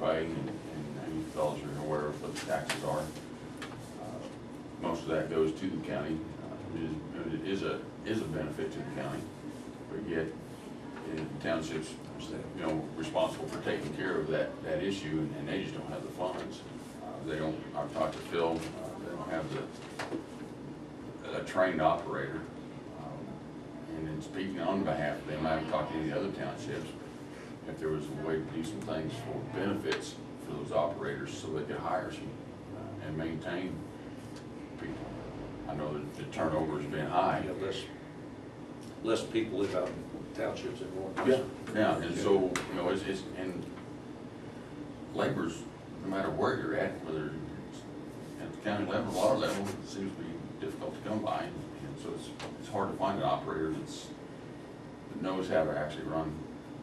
pay, and you fellows are aware of what the taxes are. Most of that goes to the county. It is a benefit to the county, but yet the township's responsible for taking care of that issue, and they just don't have the funds. They don't. I've talked to Phil. They don't have a trained operator. And in speaking on behalf of them, I haven't talked to any other townships. If there was a way to do some things for benefits for those operators, so they could hire some and maintain people. I know that the turnover has been high. Yeah, less people live out in townships than one. Yeah, and so it's and labor's, no matter where you're at, whether it's at the county level or our level, it seems to be difficult to come by. And so it's hard to find an operator that knows how to actually run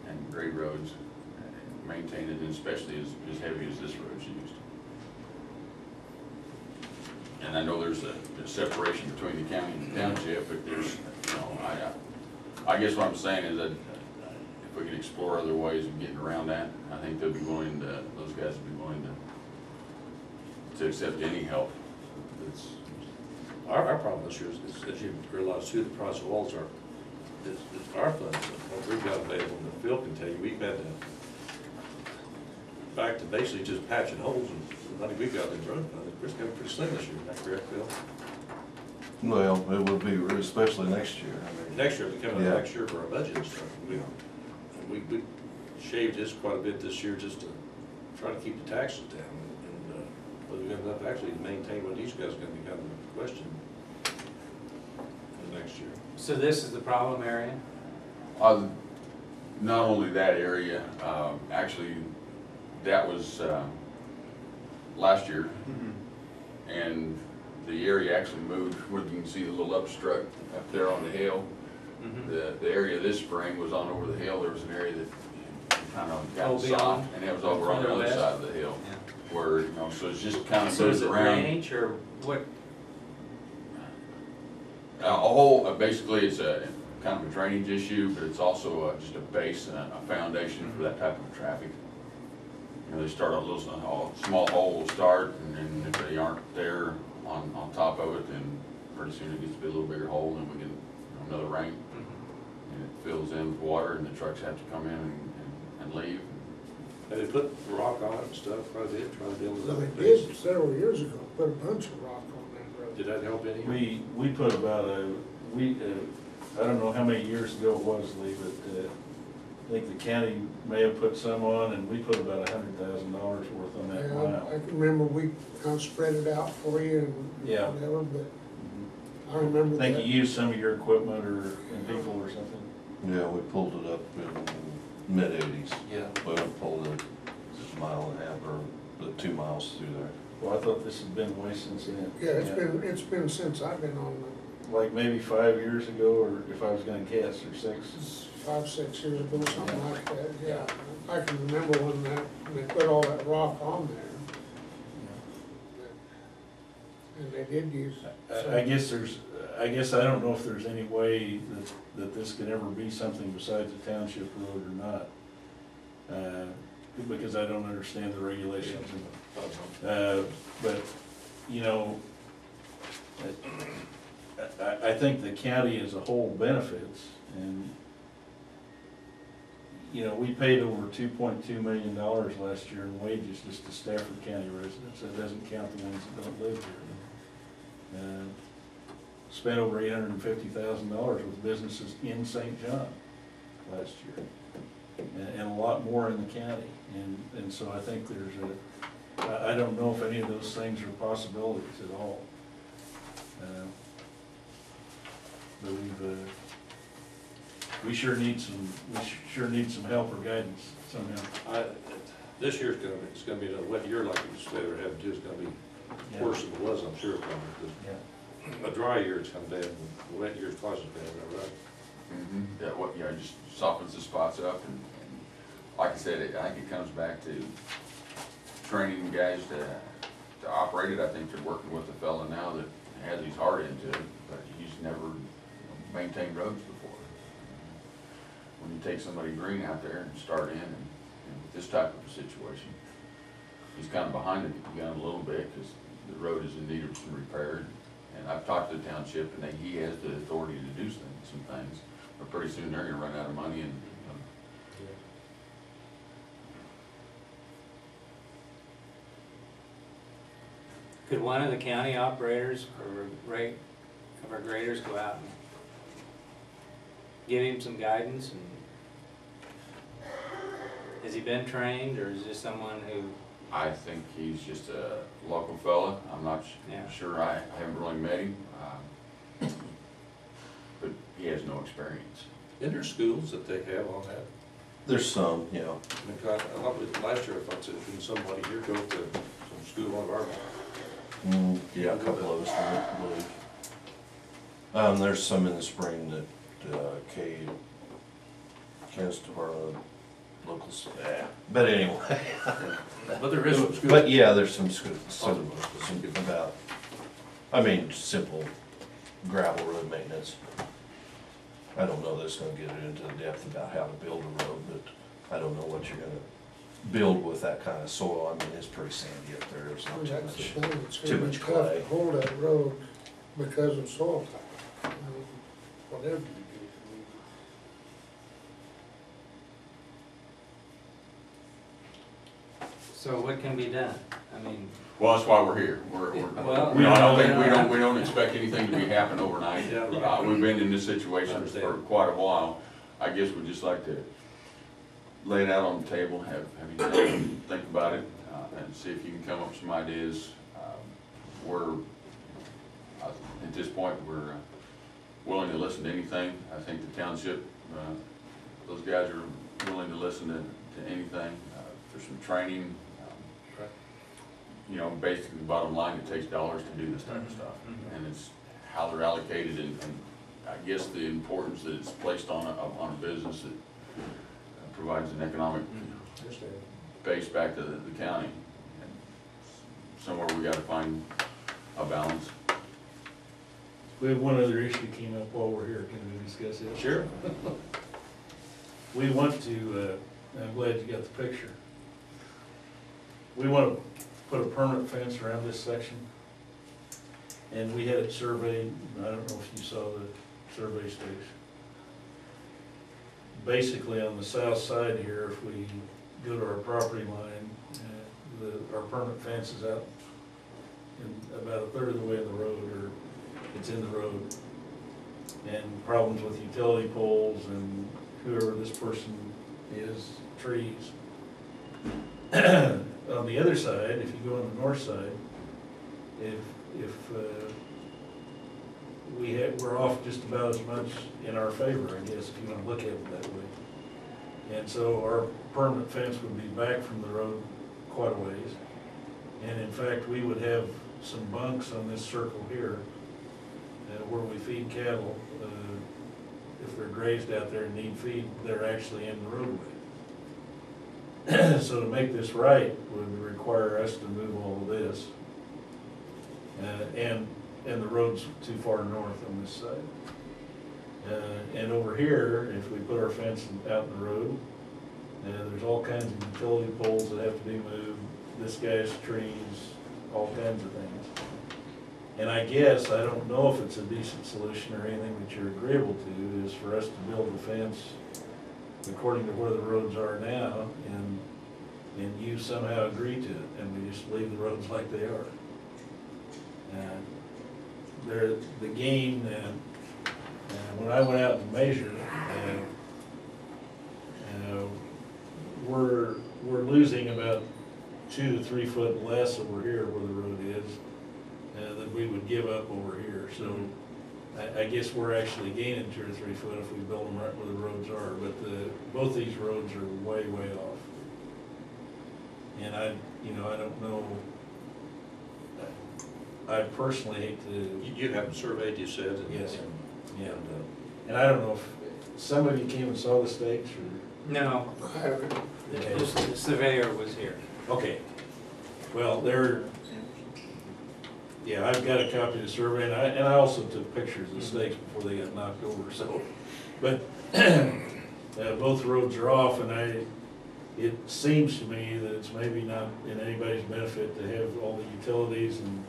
and grade roads and maintain it, and especially as heavy as this road's used. And I know there's a separation between the county and the township, but there's, I guess what I'm saying is that if we can explore other ways of getting around that, I think they'll be willing to, those guys will be willing to accept any help. That's Our problem this year is, as you realize too, the price of oils are, our funds, what we've got available, and Phil can tell you, we've had to, back to basically just patching holes, and the money we've got in the road fund, it's going to be pretty slim this year, is that correct, Phil? Well, it will be, especially next year. Next year, we come out next year for our budget and stuff. We shaved this quite a bit this year just to try to keep the taxes down, and whether we end up actually maintain what these guys are going to be kind of a question for next year. So this is the problem area? not only that area, actually, that was last year, and the area actually moved where you can see the little obstruct up there on the hill. The area this spring was on over the hill. There was an area that kind of got soft, and it was over on the other side of the hill. Where, so it's just kind of So is moved it around. drainage or what? Basically it's a kind of a drainage issue, but it's also just a base and a foundation for that type of traffic. They start a little small hole will start, and then if they aren't there on top of it, then pretty soon it gets to be a little bigger hole, and we get another rain, and it fills in with water, and the trucks have to come in and leave. They put rock on it and stuff, try to deal with Well, that. they did several years ago, put a bunch of rock on that road. Did that help any? We put about I don't know how many years ago it was, Lee, but I think the county may have put some on, and we put about $100,000 worth on that mile. I can remember we kind of spread it out for you and whatever, but I remember that. I think you used some of your equipment and people or something. Yeah, we pulled it up in mid-80s. Yeah. We pulled it a mile and a half or 2 miles through there. Well, I thought this had been way since then. Yeah, it's been since I've been on Like maybe 5 years ago, or if I was gonna guess, or 6. 5, 6 years ago, something like that, yeah. I can remember when they put all that rock on there. And they did use it. I guess I don't know if there's any way that this could ever be something besides a township road or not. Because I don't understand the regulations. But, I think the county as a whole benefits, and, we paid over $2.2 million last year in wages just to Stafford County residents. That doesn't count the ones that don't live here. Spent over $850,000 with businesses in St. John last year, and a lot more in the county. And so I think I don't know if any of those things are possibilities at all. But we sure need some help or guidance somehow. This year's gonna be a wet year like we said we're having to. It's gonna be worse than it was, I'm sure, probably. A dry year it's come bad, and a wet year is twice as bad, right? Yeah, it just softens the spots up, and like I said, I think it comes back to training guys to operate it. I think they're working with a fella now that has his heart into it, but he's never maintained roads before. When you take somebody green out there and start in and with this type of a situation, he's kind of behind the gun a little bit, because the road is in need of some repair. And I've talked to the township, and he has the authority to do some things, but pretty soon they're gonna run out of money, and Could one of the county operators or of our graders go out and give him some guidance? And has he been trained, or is this someone who? I think he's just a local fella. I'm not Yeah. sure, I haven't really met him, but he has no experience. In their schools that they have on that, There's some, yeah. I thought last year, if I said, can somebody here go to some school on our, Yeah, a couple of us, I believe. There's some in the spring that, Kansas Department of Local, but anyway. but there is some schools. But yeah, there's some about, simple gravel road maintenance. I don't know that's gonna get into the depth about how to build a road, but I don't know what you're gonna build with that kind of soil. It's pretty sandy up there, there's not too That's the much. thing, it's too gonna be much tough clay. to hold that road because of soil type. Whatever you do. So what can be done? I mean, Well, that's why we're here. Well, I don't think, we don't expect anything to be happening overnight. Yeah, right. We've been in this situation Understand. for quite a while. I guess we'd just like to lay it out on the table, have you think about it, and see if you can come up with some ideas. At this point, we're willing to listen to anything. I think the township, those guys are willing to listen to anything. There's some training. Basically the bottom line, it takes dollars to do this type of stuff. And it's how they're allocated, and I guess the importance that it's placed on a business that provides an economic base back to the county. And somewhere we gotta find a balance. We have one other issue came up while we're here, can we discuss it? Sure. We want to, I'm glad you got the picture. We want to put a permanent fence around this section. And we had it surveyed, I don't know if you saw the survey stakes. Basically on the south side here, if we go to our property line, our permanent fence is out in about a third of the way of the road, or it's in the road. And problems with utility poles and whoever this person is, trees. On the other side, if you go on the north side, we're off just about as much in our favor, I guess, if you want to look at it that way. And so our permanent fence would be back from the road quite a ways. And in fact, we would have some bunks on this circle here where we feed cattle. If they're grazed out there and need feed, they're actually in the roadway. So to make this right would require us to move all of this. And the road's too far north on this side. And over here, if we put our fence out in the road, there's all kinds of utility poles that have to be moved, this guy's trees, all kinds of things. And I guess, I don't know if it's a decent solution or anything that you're agreeable to, is for us to build the fence according to where the roads are now, and you somehow agree to it, and we just leave the roads like they are. The gain, when I went out and measured, we're losing about 2 to 3 foot less over here where the road is than we would give up over here. So I guess we're actually gaining 2 or 3 foot if we build them right where the roads are, but both these roads are way, way off. And I don't know, I personally hate to. You haven't surveyed, you said? Yes, yeah. And I don't know if some of you came and saw the stakes, or? no, I haven't. the surveyor was here. Okay. Well, I've got a copy of the survey, and I also took pictures of the stakes before they got knocked over, so. But both roads are off, and it seems to me that it's maybe not in anybody's benefit to have all the utilities and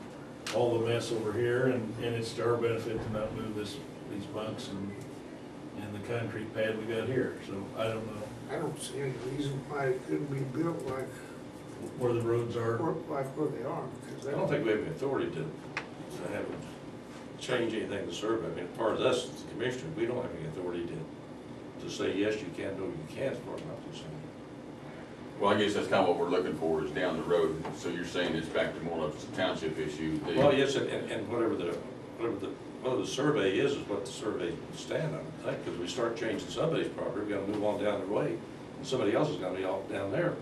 all the mess over here, and it's to our benefit to not move these bunks and the concrete pad we got here, so I don't know I don't see any reason why it couldn't be built like where the roads are. where they are, because I don't think we have the authority to have them change anything to survey. I mean, as far as us, as the commissioner, we don't have any authority to say, yes, you can, no, you can't, as far as I'm concerned. Well, I guess that's kind of what we're looking for, is down the road. So you're saying it's back to more of a township issue? Well, yes, and whatever the survey is what the survey stand on, I think, because we start changing somebody's property, we gotta move on down the way, and somebody else is gonna be off down there.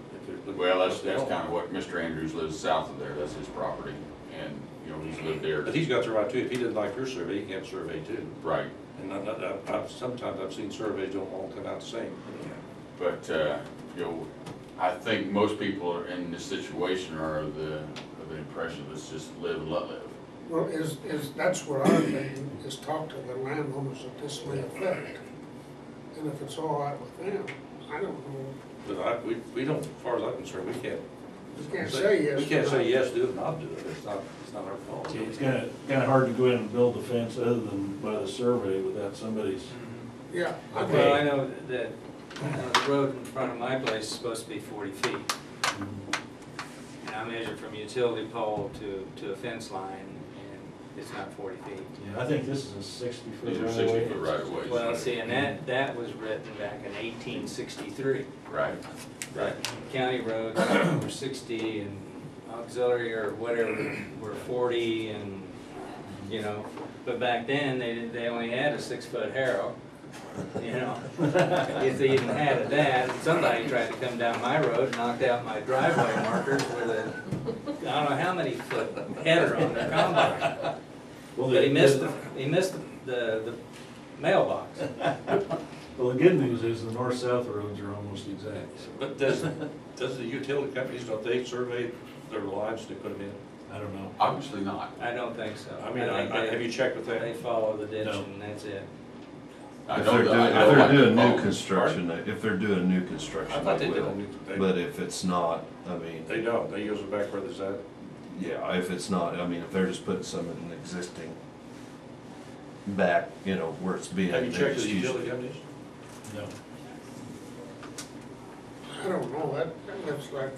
Well, that's kind of what Mr. Andrews lives south of there, that's his property, and, you know, he's lived there. But he's got the right to, if he didn't like your survey, he can have a survey too. Right, And sometimes I've seen surveys don't all come out the same. but, you know, I think most people are in this situation are of the impression let's just live and let live. well, that's what our thing is, talk to the landowners that this may affect. And if it's all right with them, I don't know, But we don't, as far as I'm concerned, we can't. we can't say yes. We can't or say no. yes, do it, not do it, it's not our fault. It's kind of hard to go in and build a fence other than by the survey without somebody's. Yeah, I Okay. Well, I know that the road in front of my place is supposed to be 40 feet. And I measured from utility pole to a fence line, and it's not 40 feet. Yeah, I think this is a 60-foot These are right 60-foot right of ways. Well, see, and that was written back in 1863. Right, That county roads were 60 and auxiliary or whatever were 40 and, you know, but back then, they only had a 6-foot harrow, you know. If they even had that, somebody tried to come down my road and knocked out my driveway markers with a, I don't know how many foot header on their combine. Well, But he missed the mailbox. Well, the good news is the north-south roads are almost exact. But does the utility companies, don't they survey their lines they put them in? I don't know. obviously not. I don't think so. I mean, think have you checked with They that? follow the ditch No. and that's it. I If know they're that- doing, I if know they're like the doing new phones. construction, if they're doing new I construction, thought they they did will. a new, But if it's not, I mean, they don't, they use it back where there's that. yeah, if it's not, I mean, if they're just putting some in an existing back, you know, where it's being. Have you checked with the used- utility companies? No. I don't know, that looks like,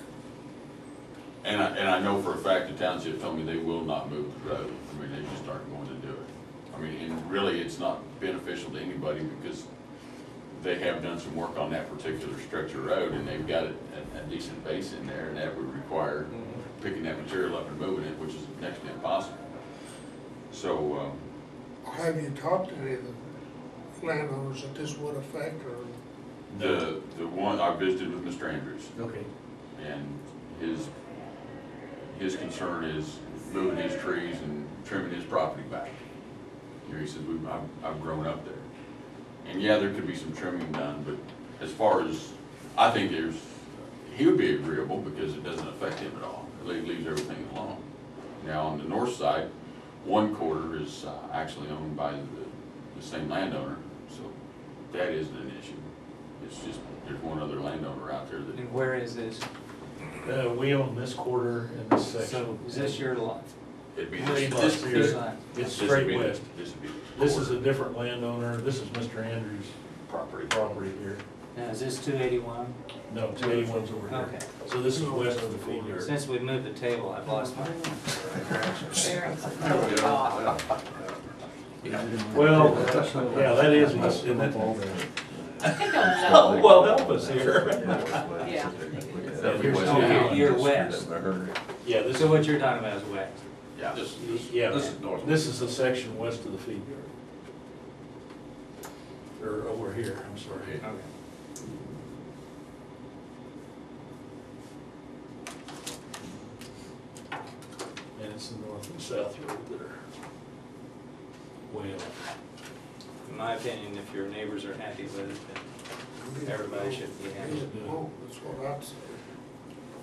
And I know for a fact the township told me they will not move the road. I mean, they just aren't going to do it. I mean, and really, it's not beneficial to anybody because they have done some work on that particular stretch of road and they've got a decent base in there and that would require picking that material up and moving it, which is next to impossible. So, have you talked to any of the landowners that this would affect, or? the one, I visited with Mr. Andrews Okay. and his concern is moving his trees and trimming his property back. You know, he says, I've grown up there. And yeah, there could be some trimming done, but as far as, I think he would be agreeable because it doesn't affect him at all. It leaves everything alone. Now, on the north side, 1/4 is actually owned by the same landowner, so that isn't an issue. It's just, there's one other landowner out there that, And where is this? We own this quarter and this section. So is this your lot? it'd be Three this. lots This here. line? It's This would straight be the- west. This would be the This is quarter a different landowner. This is Mr. Andrews' property. property here. Now, is this 281? No, 281's over here. Okay. So this is west of the feed yard. Since we moved the table, I've lost my Well, yeah, that is, isn't it? Oh, Well, help us here. Yeah. You're west. Yeah, this So is, what you're talking about is west. Yeah. This yeah, is north. this is the section west of the feed yard. Or over here, I'm sorry. Okay. And it's the north and south road that are way off. In my opinion, if your neighbors are happy with it, then everybody should be happy. Oh, that's what I'd say.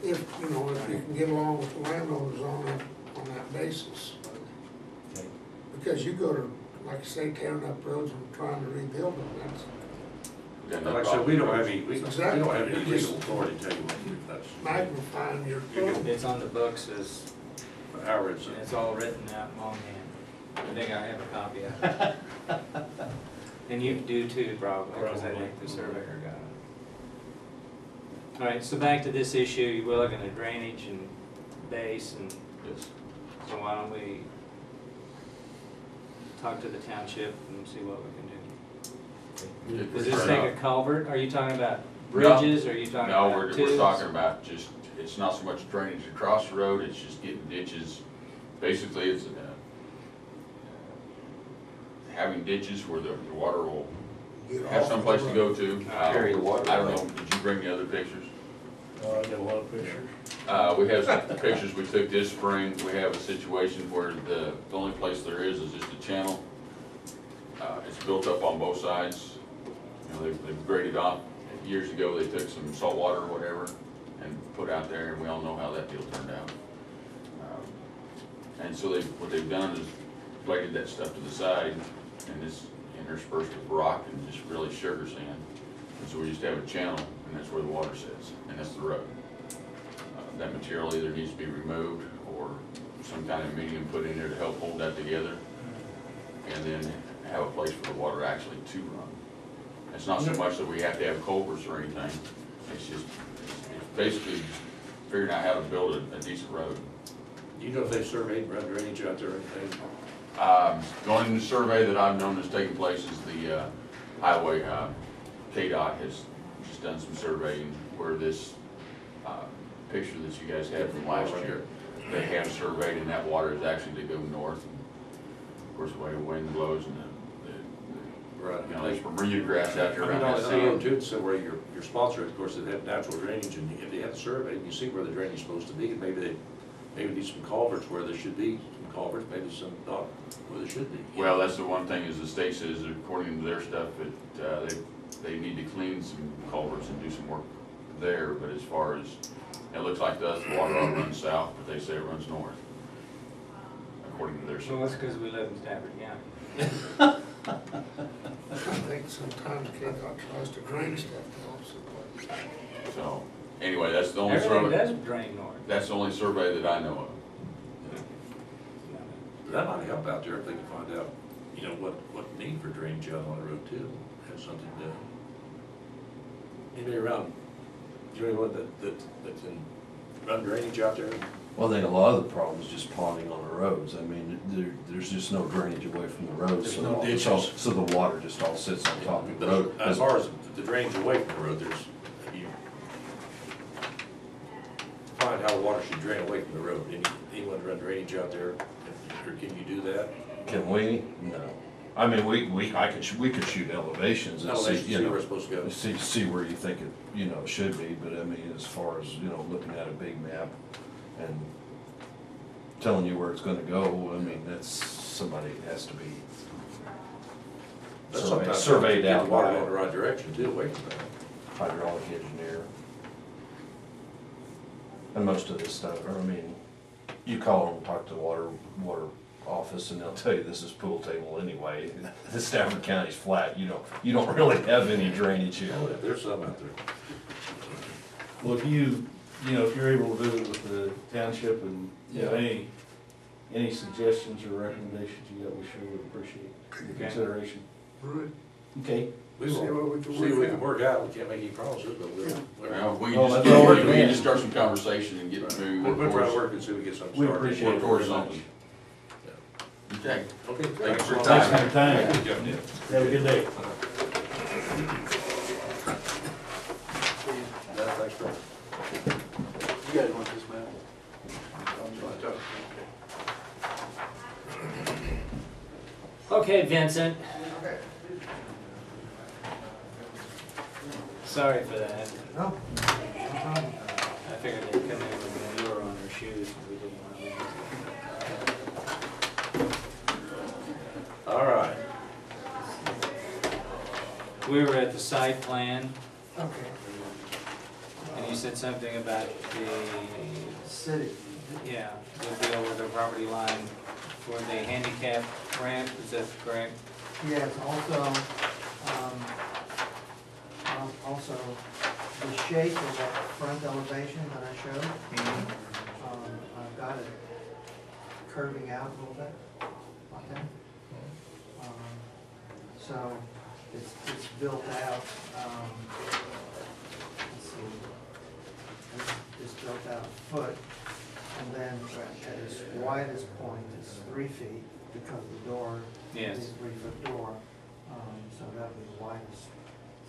If, you know, if you can get along with the landowners on that basis. Okay. Because you go to, like you say, tearing up roads and trying to rebuild them, that's, We got no Like I said, problem we don't with have roads. any, we don't Exactly. have any legal authority to tell you what to do. That's Magnifying your problem. It's on the books as, our, it's, it's all written out longhand. I think I have a copy of it. And you do too, probably, because I think the surveyor got it. All right, so back to this issue, we're looking at drainage and base, and Yes. so why don't we talk to the township and see what we can do? Does this take a culvert? Are you talking about bridges, or are you talking No, about we're tubes? talking about just, it's not so much drainage across the road, it's just getting ditches. Basically, it's having ditches where the water will Get have off someplace the to road. go to. Carry the water I don't away. know, did you bring the other pictures? Oh, I got a lot of pictures. We have some pictures we took this spring. We have a situation where the only place there is just a channel. It's built up on both sides. You know, they've graded off. Years ago, they took some salt water or whatever and put out there, and we all know how that deal turned out. And so what they've done is bladed that stuff to the side, and it's interspersed with rock and just really sugar sand. And so we just have a channel, and that's where the water sits, and that's the road. That material either needs to be removed or some kind of medium put in there to help hold that together, and then have a place for the water actually to run. It's not so much that we have to have culverts or anything, it's just, it's basically figuring out how to build a decent road. do you know if they've surveyed and run drainage out there or anything? The only survey that I've known that's taken place is the highway, KDOT has just done some surveying where this picture that you guys had from last year, they have surveyed, and that water is actually to go north. Of course, the way the wind blows and Right. you know, there's Bermuda grass out there I mean, around on that the road sand. too, so where your sponsor, of course, they have natural drainage, and if they have the survey, you see where the drainage is supposed to be, and maybe need some culverts where there should be some culverts, maybe some not where there should be. Well, that's the one thing is the state says, according to their stuff, that they need to clean some culverts and do some work there, but as far as, it looks like to us, the water all runs south, but they say it runs north, according to their Well, that's stuff. because we live in Stafford County. I think sometimes KDOT tries to drain stuff to opposite place. So, anyway, that's the only Everything survey, does drain north. that's the only survey that I know of. That might help out there if they can find out, you know, what need for drainage out on the road too, have something done. Anybody around, do you know anyone that can run drainage out there? Well, I think a lot of the problem is just ponding on the roads. I mean, there's just no drainage away from the roads. There's no ditches. So the water just all sits on top of the But road. as far as the drainage away from the road, you find how the water should drain away from the road. Anyone run drainage out there, or can you do that? Can we? No. I mean, we could shoot elevations and see, Elevations, you see where know, it's supposed to go. see where you think it, you know, should be, but I mean, as far as, you know, looking at a big map and telling you where it's gonna go, I mean, that's, somebody has to be But sometimes surveyed get out the water by going the right direction too, away from that. hydraulic engineer. And most of this stuff, or I mean, you call them, talk to the water office, and they'll tell you this is pool table anyway. The Stafford County's flat, you don't really have any drainage here. Oh, there's some out there. Well, if if you're able to visit with the township and, any suggestions or recommendations you got, we sure would appreciate your Okay. consideration. Right. Okay. We See will, what we can see what we work can out. work out, we can't make any promises, but we'll. Well, we Oh, can that's all we're we can doing. just start some conversation and get moving. We'll try to work and see if we get something We started. appreciate Work it towards very much. something. Okay. Okay. Thanks for your Thanks for time. your time. Yeah. Have a good day. Thanks for. You guys want this map? Okay, Vincent. Sorry for that. No. I figured they'd come in with a lure on their shoes, and we didn't want to. All right. We were at the site plan, Okay. and you said something about the, City. yeah, the deal with the property line for the handicap ramp, is that correct? Yes, also, Also, the shape of that front elevation that I showed, I've got it curving out a little bit, like that. So it's built out, let's see, it's built out a foot, and then at its widest point it's 3 feet because the door Yes. is a 3-foot door, so that'll be the widest.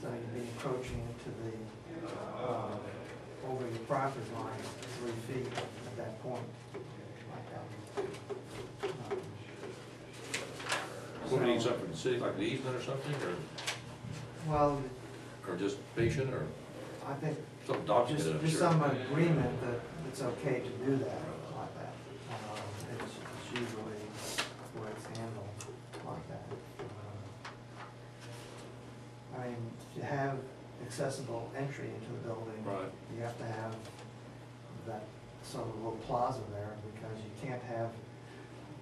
So you'd be encroaching into the, over your property line 3 feet at that point, like that. What, we need So- something from the city, like the easement or something, Well, or just patient, or I think some document, I'm just sure. some agreement that it's okay to do that, like that. It's usually where it's handled like that. I mean, to have accessible entry into the building, Right. you have to have that sort of little plaza there, because you can't have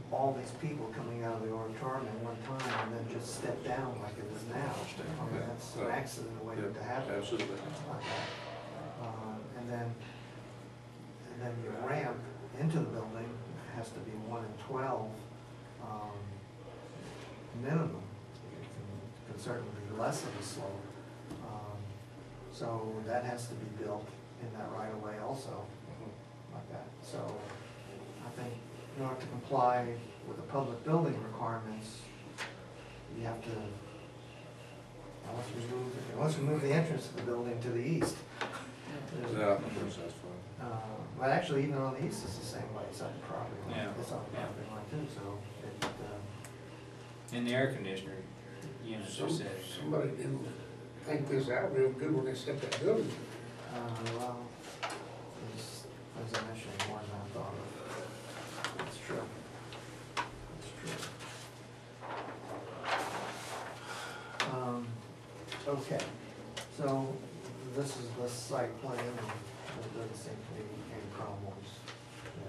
all these people coming out of the auditorium at one time and then just step down like it is now. I mean, that's an accident waiting to happen. Absolutely. Like that. And then your ramp into the building has to be 1 in 12, minimum. It can certainly be less of a slope. So that has to be built in that right of way also, like that. So I think in order to comply with the public building requirements, you have to, let's remove the entrance to the building to the east. Yeah, that's fine. But actually, even on the east, it's the same way, it's on the property line, Yeah. it's on the property line too, so it, And the air conditioner units are set. Somebody didn't think this out real good when they set that building. well, there's initially more than I thought of. It's true. It's true. Okay, so this is the site plan, and there doesn't seem to be any problems,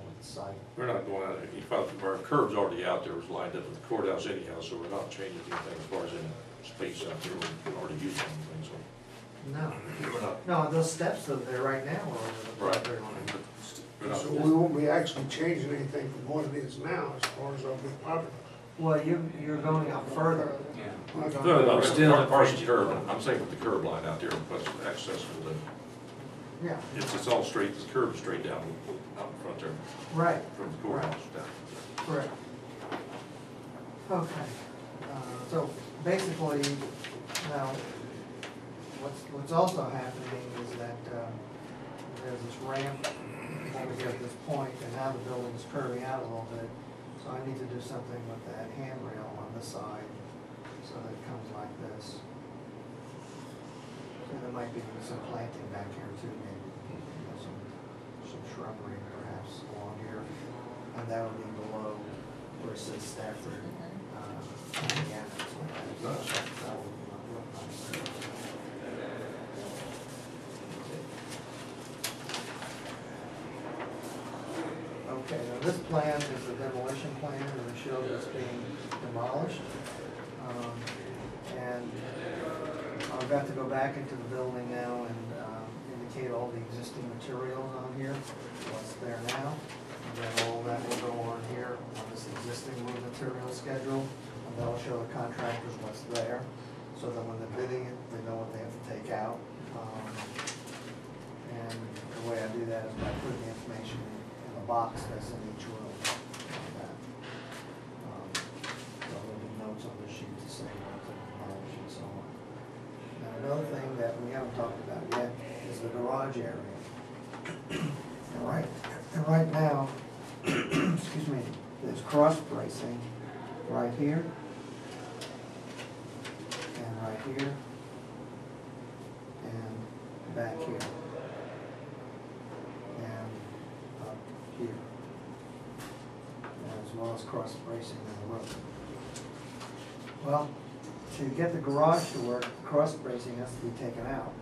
with the site. We're not going out, our curb's already out there, it was lined up with the courthouse anyhow, so we're not changing anything as far as any space out there, we're already using anything, so. No, We're not, no, those steps that are there right now are over the right, property line. we're not, So we won't be actually changing anything from what it is now as far as our big property. Well, you're going up further. Yeah. You're going no, no, up- still in ours is curb, I'm saying with the curb line out there, but it's accessible to, Yeah, it's all straight, the curb's straight down out in front there, right, from the courthouse down. correct. Okay, so basically, now, what's also happening is that, there's this ramp over here at this point, and now the building's curving out a little bit. So I need to do something with that handrail on the side, so that it comes like this. And there might be some planting back here too, maybe, some shrubbery perhaps along here. And that would be below where it says Stafford, Indiana, something like that. That would look nice. Okay, now this plan is a demolition plan, and it shows it's being demolished. And I've got to go back into the building now and indicate all the existing materials on here, what's there now. And then all that will go on here on this existing road material schedule, and that'll show the contractors what's there, so that when they're bidding it, they know what they have to take out. And the way I do that is by putting the information in a box that's in each room, like that. So there'll be notes on the sheet to say what to demolish and so on. Now, another thing that we haven't talked about yet is the garage area. And right now, excuse me, there's cross bracing right here, and right here, and back here, and up here, as well as cross bracing in the roof. Well, to get the garage to work, the cross bracing has to be taken out.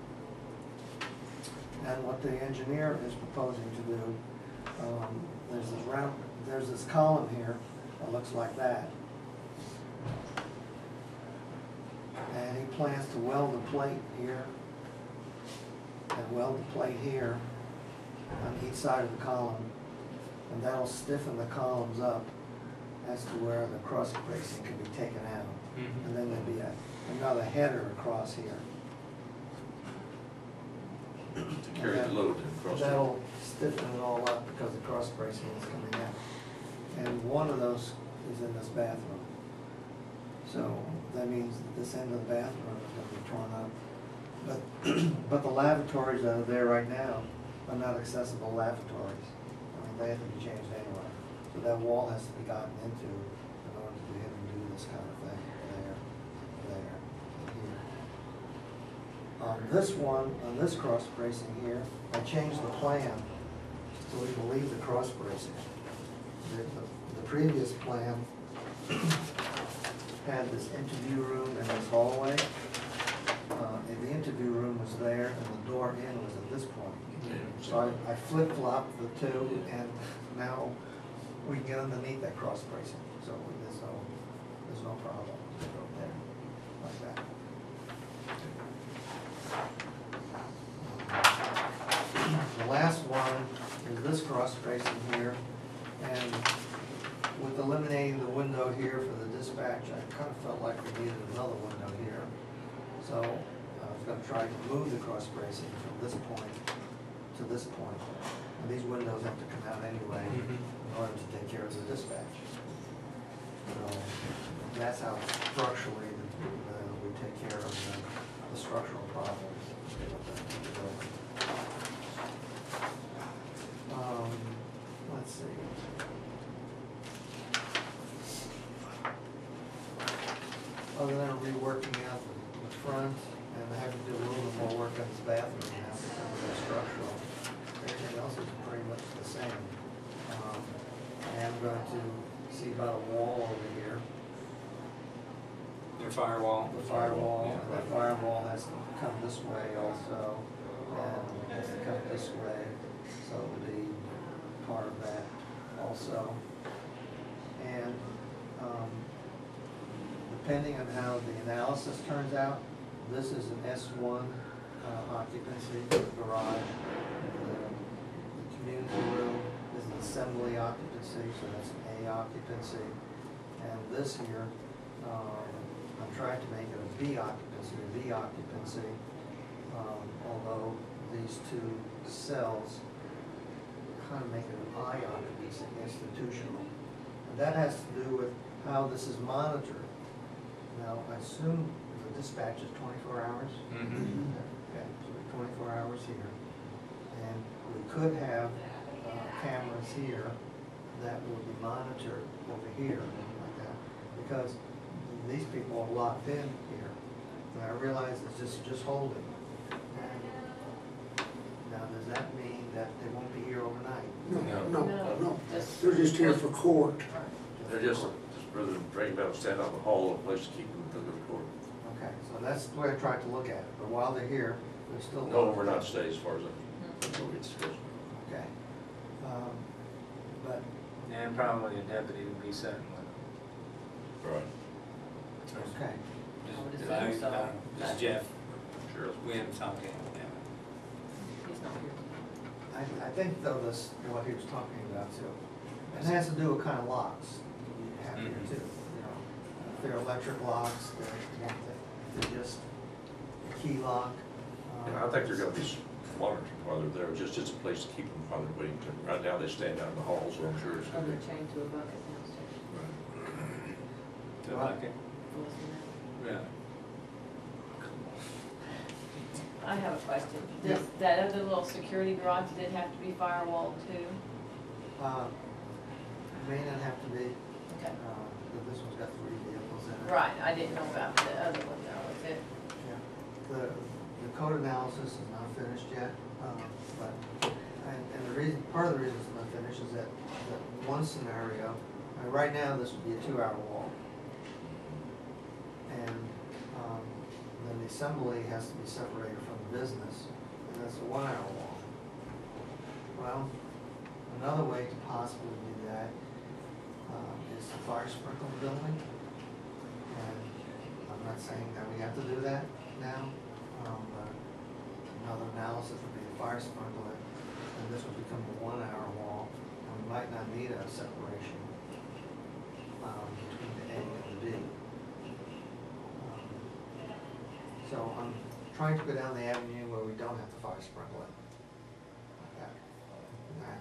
And what the engineer is proposing to do, there's this column here that looks like that. And he plans to weld a plate here and weld the plate here on each side of the column, and that'll stiffen the columns up as to where the cross bracing can be taken out. And then there'll be another header across here. To carry the load across. That'll stiffen it all up because the cross bracing is coming out. And one of those is in this bathroom. So that means that this end of the bathroom is gonna be torn up. But the lavatories that are there right now are not accessible lavatories. I mean, they have to be changed anyway. So that wall has to be gotten into in order to be able to do this kind of thing, there, and here. On this one, on this cross bracing here, I changed the plan so we can leave the cross bracing. The previous plan had this interview room and this hallway. And the interview room was there and the door in was at this point. So I flip-flopped the two and now we can get underneath that cross bracing. So there's no problem. Go there, like that. The last one is this cross bracing here, and with eliminating the window here for the dispatch, I kind of felt like we needed another window here. So I was going to try to move the cross bracing from this point to this point. And these windows have to come out anyway in order to take care of the dispatch. So that's how structurally we take care of the structural problems. Let's see. Other than reworking out the front and having to do a little bit more work on this bathroom now because of the structural, everything else is pretty much the same. I am going to see about a wall over here. Your firewall. The firewall, and that firewall has to come this way also, and has to come this way, so it'll be part of that also. And depending on how the analysis turns out, this is an S1 occupancy garage. The community room is an assembly occupancy, so that's an A occupancy. And this here, I'm trying to make it a B occupancy, although these two cells kind of make it an I occupancy, institutional. And that has to do with how this is monitored. Now, I assume the dispatch is 24 hours? Okay, so 24 hours here. And we could have cameras here that will be monitored over here, like that, because these people are locked in here. And I realize it's just holding. Now, does that mean that they won't be here overnight? No. They're just here for court. They're just rather than bring them out and stand out in the hall, a place to keep them to go to court. Okay, so that's the way I tried to look at it, but while they're here, they're still. No overnight stay as far as I know it's supposed to. Okay. But, And probably a deputy would be sitting with Right. okay. them. I would assume so. Just Jeff, Sure. we haven't talked to him. He's not here. I think though this, what he was talking about too, it has to do with kind of locks you have here too, you know. If they're electric locks, they're one thing. If they're just a key lock. Yeah, I think they're gonna be monitored while they're there, just a place to keep them while they're waiting to, right now they stand out in the hall, so I'm sure it's Oh, gonna be. they're chained to a bucket downstairs. To like it. Listen to Yeah. that. I have a question. Does that other little security garage, did it have to be firewalled too? May not have to be, Okay. but this one's got 3 vehicles in it. Right, I didn't know about the other one though, is it? Yeah. The code analysis is not finished yet, and the reason, part of the reason it's not finished is that one scenario, right now, this would be a 2-hour wall. And then the assembly has to be separated from the business, and that's a 1-hour wall. Well, another way to possibly do that is to fire sprinkle the building. And I'm not saying that we have to do that now, but another analysis would be a fire sprinkler, and this would become a 1-hour wall, and we might not need a separation between the A and the B. So I'm trying to go down the avenue where we don't have to fire sprinkle it. Like that.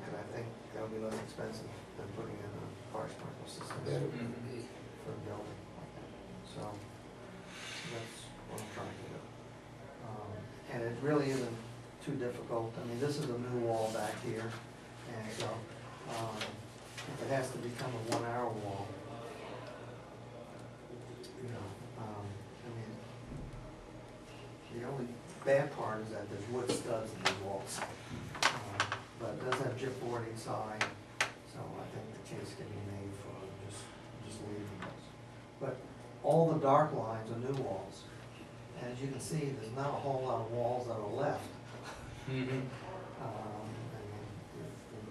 Because I think that'll be less expensive than putting in a fire sprinkler system That would be, for a building like that. So that's what I'm trying to do. And it really isn't too difficult. I mean, this is a new wall back here, and so if it has to become a 1-hour wall, you know, I mean, the only bad part is that there's wood studs in these walls. But it does have chipboard inside, so I think the case can be made for just leaving those. But all the dark lines are new walls. And as you can see, there's not a whole lot of walls that are left. Mm-hmm. It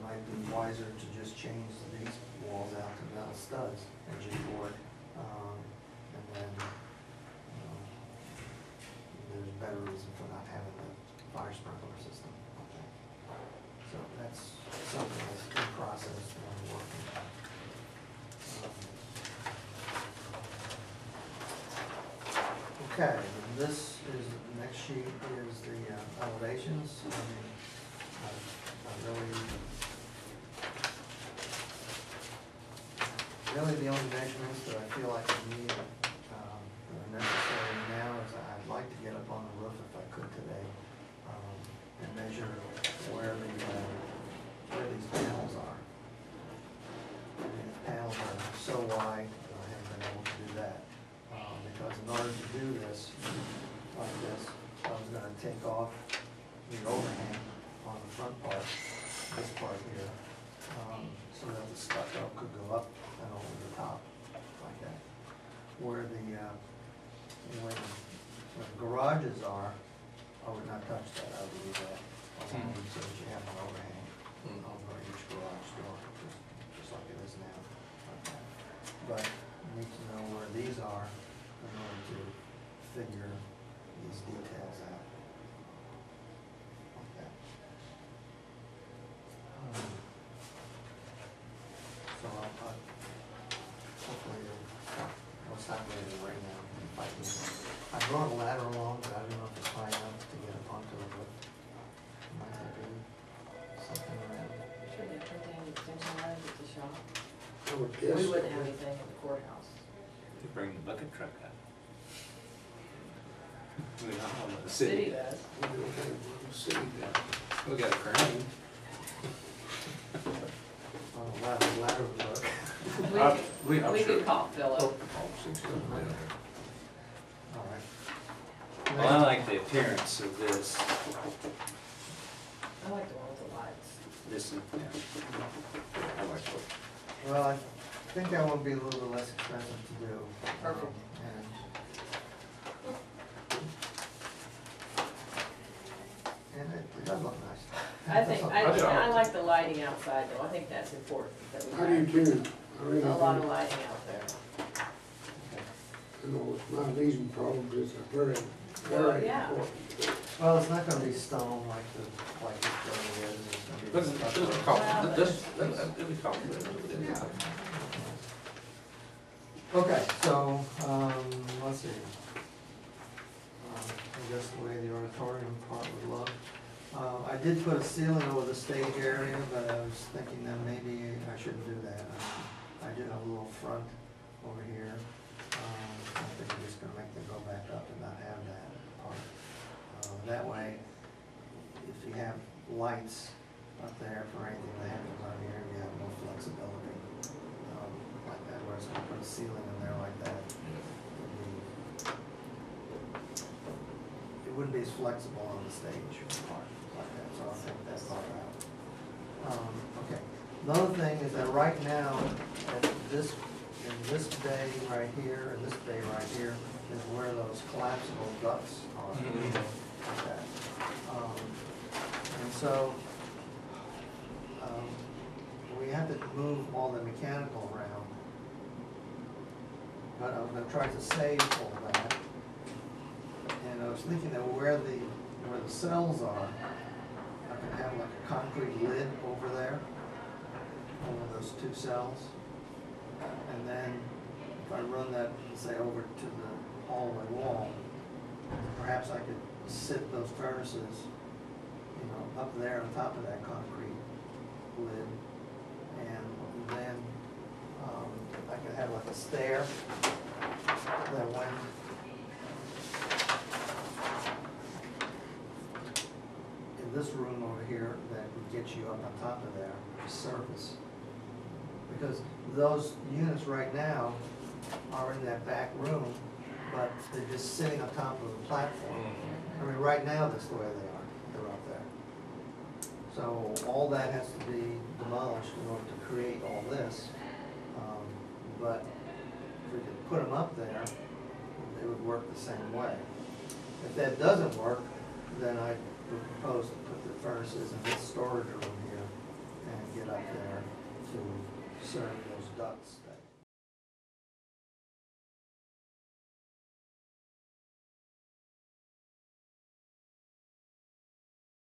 might be wiser to just change these walls out to metal studs and chipboard. And then there's better reason for not having the fire sprinkler system. Okay. So that's something that's in process and I'm working on. Okay, and this is, the next sheet is the elevations. I mean, really the only measurements that I feel like I need that are necessary now is I'd like to get up on the roof if I could today and measure where these panels are. I mean, the panels are so wide, I haven't been able to do that. Because in order to do this, like this, I was gonna take off the overhang on the front part, this part here, so that the stucco could go up and over the top, like that. Where the garages are, I would not touch that, I would leave that alone, so that you have an overhang over each garage door, just like it is now, like that. But you need to know where these are in order to figure these details out. Like that. So hopefully it'll stop raining right now. I brought a ladder along, but I don't know if it's high enough to get up onto the roof. Might have to do something around it. Sure they put down extension lines at the shop. I would guess. We wouldn't have anything at the courthouse. You bring the bucket truck out. We don't have The a city city. does. We don't have one city down. We got a crane. Ladder would work. We could call Philip. All right. Well, I like the appearance of this. I like the one with the lights. This is, yeah. I like it. Well, I think that one would be a little bit less expensive to do. Perfect. And it does look nice. I like the lighting outside though, I think that's important, that How do you we do? I really have a lot of do. lighting out there. You know, with my leasing problems, it's a very, Well, very yeah. important. Well, it's not gonna be stone like this building is. This It's is gonna be called, Well, it'll be called. Yeah. Okay, so, let's see. I guess the way the auditorium part would look. I did put a ceiling over the stage area, but I was thinking that maybe I shouldn't do that. I did have a little front over here. I think I'm just gonna make them go back up and not have that part. That way, if you have lights up there for anything that happens on here, you have more flexibility. Like that, whereas if I put a ceiling in there like that, it wouldn't be as flexible on the stage part like that, so I'll take that part out. Okay, another thing is that right now, in this bay right here, and this bay right here, is where those collapsible ducts are. Like that. And so, we have to move all the mechanical around. But I was gonna try to save all that. And I was thinking that where the where the cells are, I can have like a concrete lid over there, over those two cells. And then if I run that, say, over to the hallway wall, perhaps I could sit those furnaces, you know, up there on top of that concrete lid. And then I could have like a stair that went in this room over here that would get you up on top of there, the surface. Because those units right now are in that back room, but they're just sitting on top of the platform. I mean, right now, that's the way they are, they're up there. So all that has to be demolished in order to create all this. But if we could put them up there, they would work the same way. If that doesn't work, then I would propose to put the furnaces in this storage room here and get up there to serve those ducts.